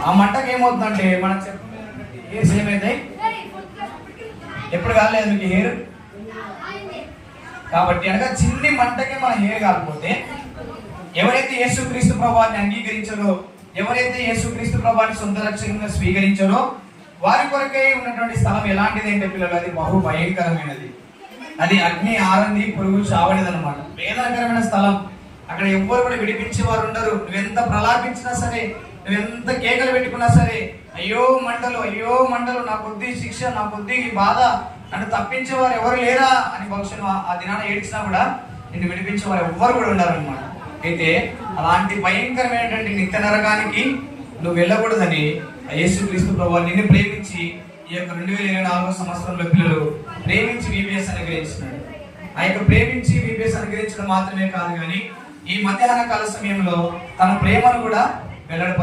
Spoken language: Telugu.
ఆ మంటకి ఏమవుతుందంటే మన హెయిర్స్ ఏమైతాయి? ఎప్పుడు కాలేదు మీకు హెయిర్? కాబట్టి అనగా చిన్ని మంటకి మన హెయిర్ కాకపోతే, ఎవరైతే యేసుక్రీస్తు ప్రభువాన్ని అంగీకరించారో, ఎవరైతే యేసుక్రీస్తు ప్రభువాన్ని సొంత రక్షణగా స్వీకరించారో వారి కొరకే ఉన్నటువంటి స్థలం ఎలాంటిది అంటే పిల్లలు, అది బహు భయంకరమైనది. అది అగ్ని ఆరంది, పురుగు చావడిది అనమాట. వేదనకరమైన స్థలం. అక్కడ ఎవ్వరు కూడా విడిపించే వారు ఉండరు. నువ్వెంత ప్రలాపించినా సరే, నువ్వెంత కేకలు పెట్టుకున్నా సరే, అయ్యో మంటలు, నా కొద్ది శిక్ష, నా కొద్ది బాధ, నన్ను తప్పించేవారు ఎవరు లేరా అని భవిష్యత్తు ఆ దినాన ఏడ్చినా కూడా నిన్ను విడిపించేవారు ఎవ్వరు కూడా ఉండరు అనమాట. అయితే అలాంటి భయంకరమైనటువంటి నిత్య నరకానికి నువ్వు వెళ్ళకూడదని యేసుక్రీస్తు ప్రభువు నిన్ను ప్రేమించి ఈ యొక్క 2024 సంవత్సరంలో పిల్లలు ప్రేమించి VBS అనుగ్రహించినాడు. ఆ యొక్క ప్రేమించి VBS అనుగ్రహించడం మాత్రమే కాదు కానీ ఈ మధ్యాహ్న కాల సమయంలో తన ప్రేమను కూడా వెల్లడి